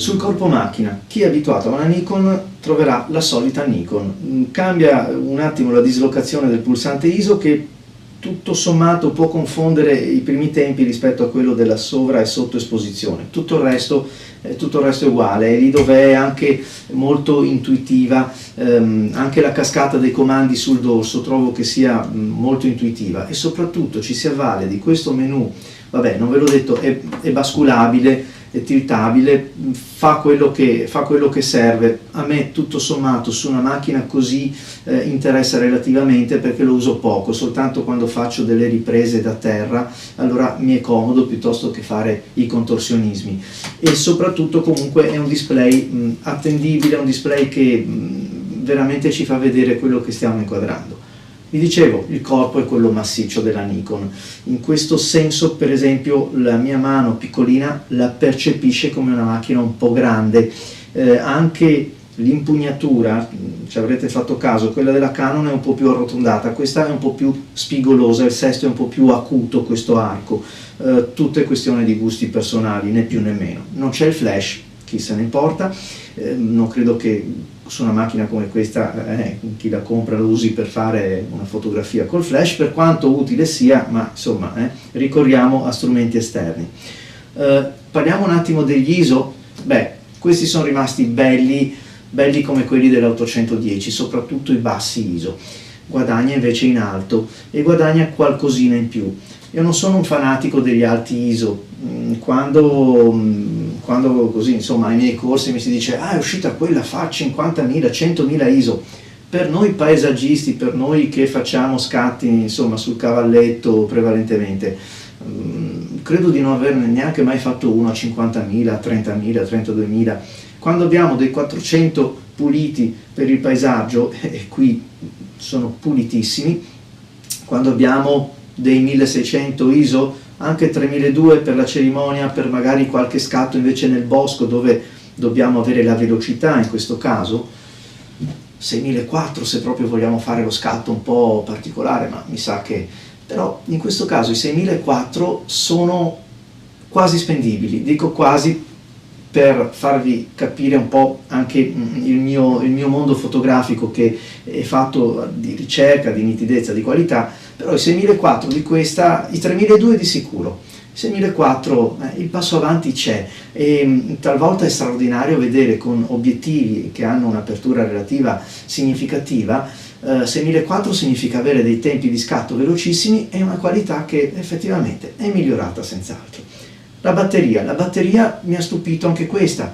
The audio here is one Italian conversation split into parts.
Sul corpo macchina, chi è abituato a una Nikon troverà la solita Nikon. Cambia un attimo la dislocazione del pulsante ISO che tutto sommato può confondere i primi tempi rispetto a quello della sovra e sottoesposizione. Tutto il resto è uguale, è lì dove è anche molto intuitiva, anche la cascata dei comandi sul dorso trovo che sia molto intuitiva, e soprattutto ci si avvale di questo menu. Vabbè, non ve l'ho detto, è basculabile, è tiltabile, fa quello che serve. A me tutto sommato su una macchina così interessa relativamente, perché lo uso poco, soltanto quando faccio delle riprese da terra, allora mi è comodo piuttosto che fare i contorsionismi. E soprattutto comunque è un display attendibile, è un display che veramente ci fa vedere quello che stiamo inquadrando. Vi dicevo, il corpo è quello massiccio della Nikon. In questo senso, per esempio, la mia mano piccolina la percepisce come una macchina un po' grande. Anche l'impugnatura, ci avrete fatto caso, quella della Canon è un po' più arrotondata, questa è un po' più spigolosa, il sesto è un po' più acuto, questo arco. Tutte questioni di gusti personali, né più né meno. Non c'è il flash, chi se ne importa, non credo che su una macchina come questa chi la compra lo usi per fare una fotografia col flash, per quanto utile sia, ma insomma ricorriamo a strumenti esterni. Parliamo un attimo degli ISO. Beh, questi sono rimasti belli come quelli dell'810, soprattutto i bassi ISO. Guadagna invece in alto e guadagna qualcosina in più. Io non sono un fanatico degli alti ISO. Quando così, insomma, ai miei corsi mi si dice è uscita quella, fa 50.000, 100.000 ISO. Per noi paesaggisti, per noi che facciamo scatti, insomma, sul cavalletto prevalentemente, credo di non averne neanche mai fatto uno a 50.000, 30.000, 32.000. Quando abbiamo dei 400 puliti per il paesaggio, e qui sono pulitissimi, quando abbiamo dei 1600 ISO, anche 3200 per la cerimonia, per magari qualche scatto invece nel bosco dove dobbiamo avere la velocità in questo caso, 6400 se proprio vogliamo fare lo scatto un po' particolare, ma mi sa che però in questo caso i 6400 sono quasi spendibili, dico quasi per farvi capire un po' anche il mio mondo fotografico, che è fatto di ricerca, di nitidezza, di qualità. Però i 6400 di questa, i 3200 di sicuro, i 6400 il passo avanti c'è, e talvolta è straordinario vedere con obiettivi che hanno un'apertura relativa significativa, 6400 significa avere dei tempi di scatto velocissimi e una qualità che effettivamente è migliorata senz'altro. La batteria mi ha stupito anche questa.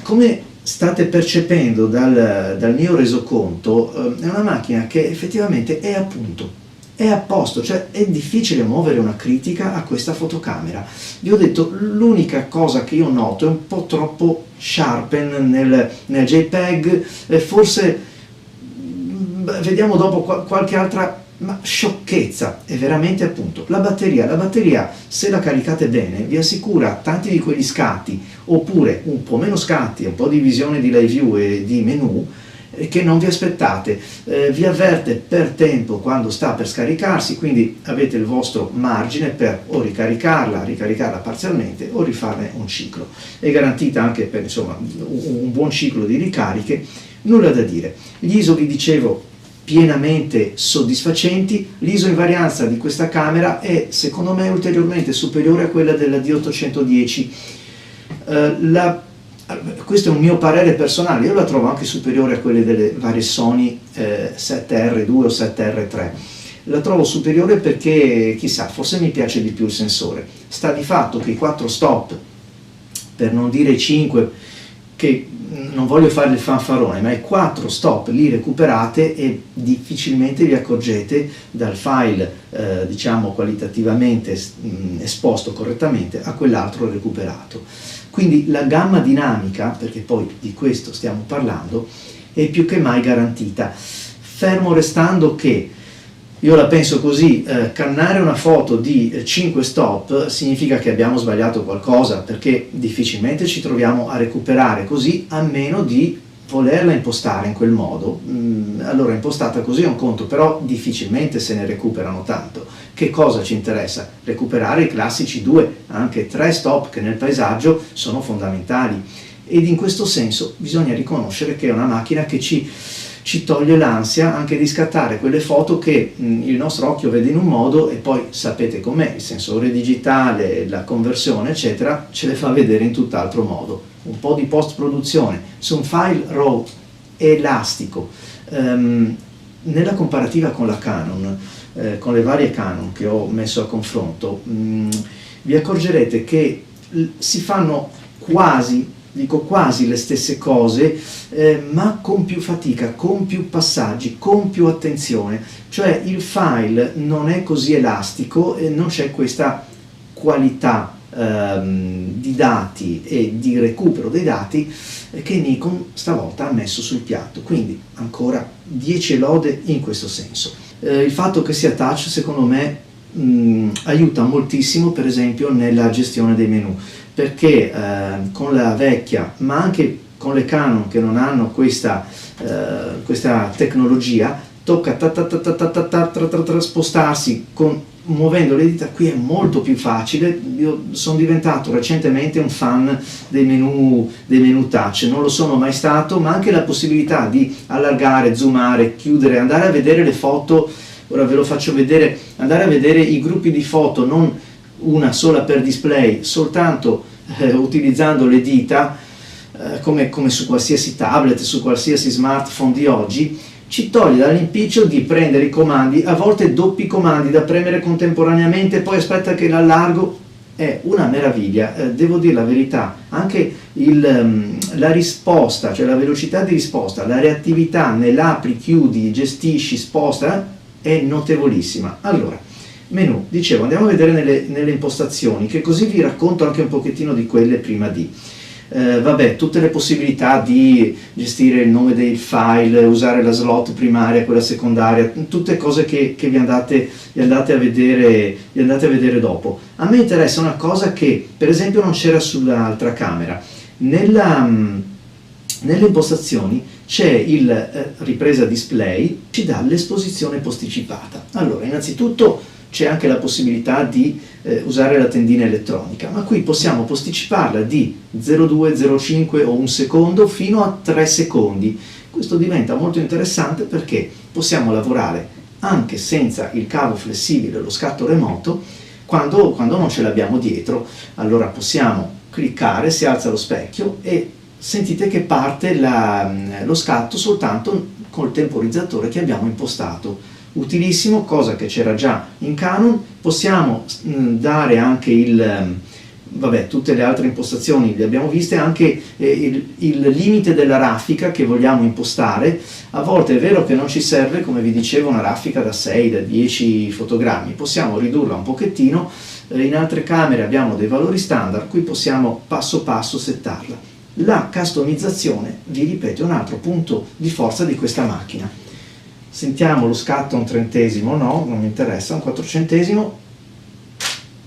Come state percependo dal mio resoconto, è una macchina che effettivamente è a posto, cioè è difficile muovere una critica a questa fotocamera. Vi ho detto, l'unica cosa che io noto è un po' troppo sharpen nel JPEG, forse vediamo dopo qualche altra, ma sciocchezza. È veramente, appunto, la batteria se la caricate bene vi assicura tanti di quegli scatti, oppure un po' meno scatti, un po' di visione di live view e di menu che non vi aspettate, vi avverte per tempo quando sta per scaricarsi, quindi avete il vostro margine per o ricaricarla parzialmente o rifarne un ciclo. È garantita anche per, insomma, un buon ciclo di ricariche, nulla da dire. Gli ISO, vi dicevo, pienamente soddisfacenti. L'ISO invarianza di questa camera è secondo me ulteriormente superiore a quella della D810. Questo è un mio parere personale, io la trovo anche superiore a quelle delle varie Sony 7R2 o 7R3. La trovo superiore perché, chissà, forse mi piace di più il sensore. Sta di fatto che i 4 stop, per non dire i 5, che non voglio fare il fanfarone, ma i 4 stop li recuperate e difficilmente vi accorgete dal file, diciamo, qualitativamente esposto correttamente a quell'altro recuperato. Quindi la gamma dinamica, perché poi di questo stiamo parlando, è più che mai garantita, fermo restando che, io la penso così, cannare una foto di 5 stop significa che abbiamo sbagliato qualcosa, perché difficilmente ci troviamo a recuperare così, a meno di volerla impostare in quel modo. Allora, impostata così è un conto, però difficilmente se ne recuperano tanto. che cosa ci interessa? Recuperare i classici 2, anche 3 stop che nel paesaggio sono fondamentali. Ed in questo senso bisogna riconoscere che è una macchina che ci toglie l'ansia anche di scattare quelle foto che il nostro occhio vede in un modo e poi sapete com'è, il sensore digitale, la conversione eccetera, ce le fa vedere in tutt'altro modo. Un po' di post-produzione su un file RAW elastico. Nella comparativa con la Canon, con le varie Canon che ho messo a confronto, vi accorgerete che si fanno quasi le stesse cose, ma con più fatica, con più passaggi, con più attenzione, cioè il file non è così elastico e non c'è questa qualità di dati e di recupero dei dati che Nikon stavolta ha messo sul piatto, quindi ancora 10 lode in questo senso. Il fatto che sia touch secondo me aiuta moltissimo per esempio nella gestione dei menu, perché con la vecchia, ma anche con le Canon che non hanno questa tecnologia, tocca spostarsi muovendo le dita. Qui è molto più facile. Io sono diventato recentemente un fan dei menu touch, non lo sono mai stato, ma anche la possibilità di allargare, zoomare, chiudere, andare a vedere le foto. Ora ve lo faccio vedere, andare a vedere i gruppi di foto, non una sola per display, soltanto utilizzando le dita, come su qualsiasi tablet, su qualsiasi smartphone di oggi, ci toglie dall'impiccio di prendere i comandi, a volte doppi comandi da premere contemporaneamente, poi aspetta che l'allargo. È una meraviglia, devo dire la verità, anche la risposta, cioè la velocità di risposta, la reattività nell'apri, chiudi, gestisci, sposta, è notevolissima. Allora, menu, dicevo, andiamo a vedere nelle impostazioni, che così vi racconto anche un pochettino di quelle prima di. Vabbè, tutte le possibilità di gestire il nome dei file, usare la slot primaria, quella secondaria, tutte cose che vi andate a vedere dopo. A me interessa una cosa che per esempio non c'era sull'altra camera. Nelle impostazioni c'è il ripresa display, ci dà l'esposizione posticipata. Allora, innanzitutto c'è anche la possibilità di usare la tendina elettronica, ma qui possiamo posticiparla di 0,2, 0,5 o un secondo fino a 3 secondi. Questo diventa molto interessante perché possiamo lavorare anche senza il cavo flessibile, lo scatto remoto, quando non ce l'abbiamo dietro. Allora possiamo cliccare, si alza lo specchio e sentite che parte lo scatto soltanto col temporizzatore che abbiamo impostato. Utilissimo, cosa che c'era già in Canon. Possiamo dare anche tutte le altre impostazioni le abbiamo viste, anche il limite della raffica che vogliamo impostare. A volte è vero che non ci serve, come vi dicevo, una raffica da 6, da 10 fotogrammi, possiamo ridurla un pochettino. In altre camere abbiamo dei valori standard, qui possiamo passo passo settarla. La customizzazione, vi ripeto, è un altro punto di forza di questa macchina. Sentiamo lo scatto a un trentesimo, no, non mi interessa, un quattrocentesimo,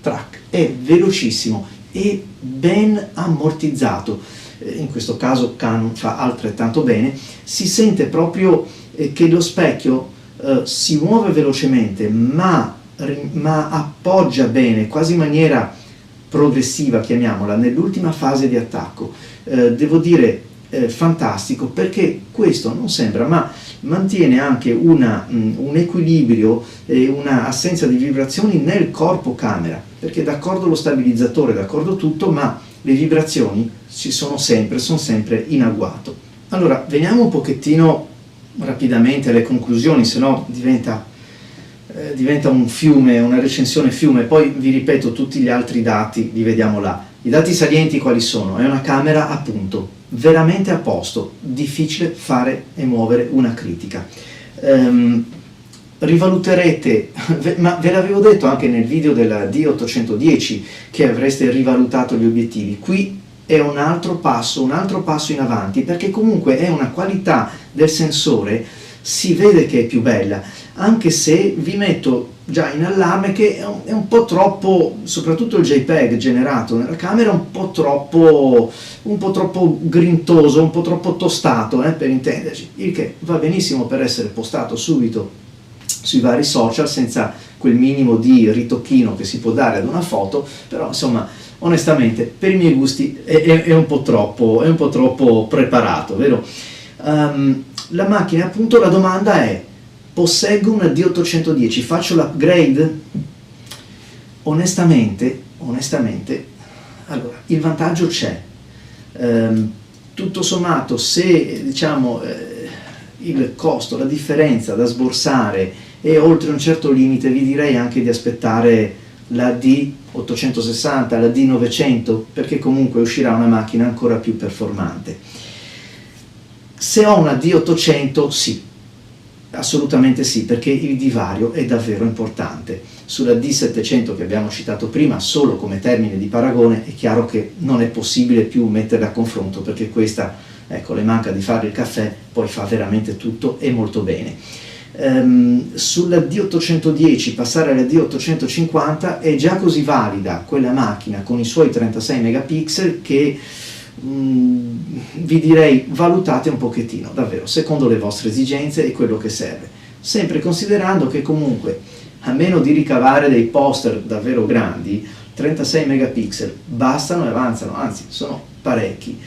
track, è velocissimo e ben ammortizzato. In questo caso Canon fa altrettanto bene, si sente proprio che lo specchio si muove velocemente, ma appoggia bene, quasi in maniera progressiva, chiamiamola, nell'ultima fase di attacco. Devo dire fantastico, perché questo non sembra, ma mantiene anche un equilibrio e una assenza di vibrazioni nel corpo camera, perché d'accordo lo stabilizzatore, d'accordo tutto, ma le vibrazioni sono sempre in agguato. Allora, veniamo un pochettino rapidamente alle conclusioni, se no diventa un fiume, una recensione fiume. Poi vi ripeto tutti gli altri dati, li vediamo là. I dati salienti quali sono? È una camera appunto veramente a posto, difficile fare e muovere una critica. Rivaluterete, ma ve l'avevo detto anche nel video della D810 che avreste rivalutato gli obiettivi. Qui è un altro passo in avanti, perché comunque è una qualità del sensore, si vede che è più bella, anche se vi metto già in allarme che è un po' troppo, soprattutto il JPEG generato nella camera, un po' troppo grintoso, un po' troppo tostato, per intenderci, il che va benissimo per essere postato subito sui vari social senza quel minimo di ritocchino che si può dare ad una foto, però insomma onestamente per i miei gusti è un po' troppo preparato, vero? La macchina, appunto, la domanda è: posseggo una D810, faccio l'upgrade? Onestamente, allora, il vantaggio c'è. Tutto sommato, se diciamo il costo, la differenza da sborsare è oltre un certo limite, vi direi anche di aspettare la D860, la D900, perché comunque uscirà una macchina ancora più performante. Se ho una D800, sì, assolutamente sì, perché il divario è davvero importante. Sulla D700 che abbiamo citato prima, solo come termine di paragone, è chiaro che non è possibile più metterla a confronto, perché questa, ecco, le manca di fare il caffè, poi fa veramente tutto e molto bene. Sulla D810 passare alla D850 è già così valida quella macchina con i suoi 36 megapixel che vi direi valutate un pochettino, davvero, secondo le vostre esigenze e quello che serve, sempre considerando che comunque, a meno di ricavare dei poster davvero grandi, 36 megapixel bastano e avanzano, anzi sono parecchi.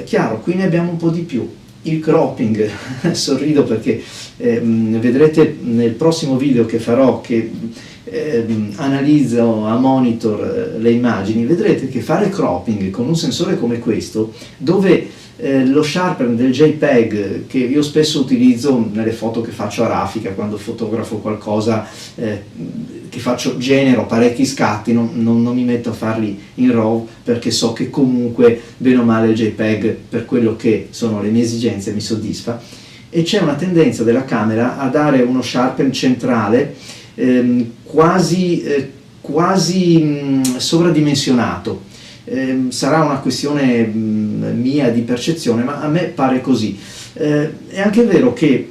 Chiaro, qui ne abbiamo un po' di più. Il cropping, sorrido perché vedrete nel prossimo video che farò, che analizzo a monitor le immagini, vedrete che fare cropping con un sensore come questo, dove lo sharpen del JPEG, che io spesso utilizzo nelle foto che faccio a raffica, quando fotografo qualcosa che genero parecchi scatti, non mi metto a farli in RAW, perché so che comunque bene o male il JPEG, per quello che sono le mie esigenze, mi soddisfa, e c'è una tendenza della camera a dare uno sharpen centrale quasi sovradimensionato. Sarà una questione mia di percezione, ma a me pare così. È anche vero che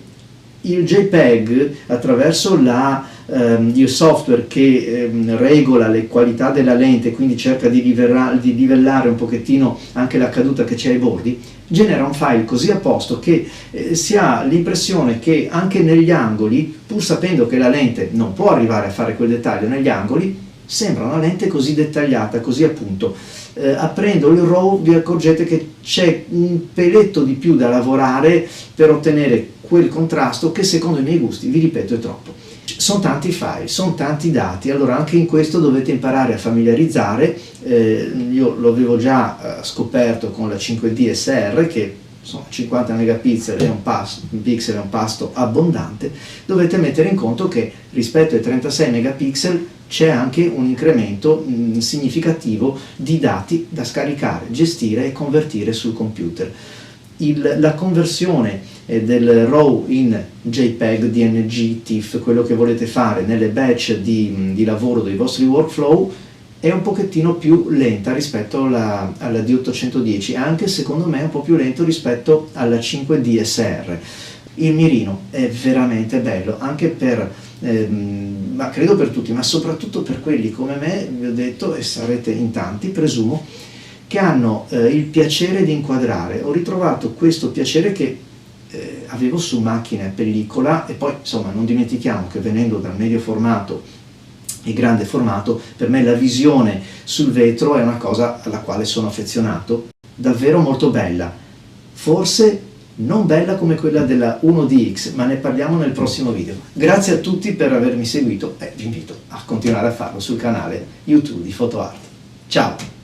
il JPEG, attraverso il software che regola le qualità della lente, quindi cerca di livellare un pochettino anche la caduta che c'è ai bordi, genera un file così a posto che si ha l'impressione che anche negli angoli, pur sapendo che la lente non può arrivare a fare quel dettaglio negli angoli, sembra una lente così dettagliata, così appunto. Aprendo il RAW vi accorgete che c'è un peletto di più da lavorare per ottenere quel contrasto che secondo i miei gusti, vi ripeto, è troppo. Sono tanti file, sono tanti dati, allora anche in questo dovete imparare a familiarizzare. Io lo avevo già scoperto con la 5D SR, che sono 50 megapixel e un pasto abbondante. Dovete mettere in conto che rispetto ai 36 megapixel c'è anche un incremento significativo di dati da scaricare, gestire e convertire sul computer. La conversione del RAW in JPEG, DNG, TIFF, quello che volete fare nelle batch di lavoro dei vostri workflow, è un pochettino più lenta rispetto alla D810, anche secondo me un po' più lento rispetto alla 5D SR. Il mirino è veramente bello, anche ma credo per tutti, ma soprattutto per quelli come me, vi ho detto, e sarete in tanti, presumo, che hanno il piacere di inquadrare. Ho ritrovato questo piacere che avevo su macchina e pellicola, e poi insomma non dimentichiamo che venendo dal medio formato e grande formato, per me la visione sul vetro è una cosa alla quale sono affezionato, davvero molto bella, forse non bella come quella della 1DX, ma ne parliamo nel prossimo video. Grazie a tutti per avermi seguito e vi invito a continuare a farlo sul canale YouTube di PhotoArt. Ciao!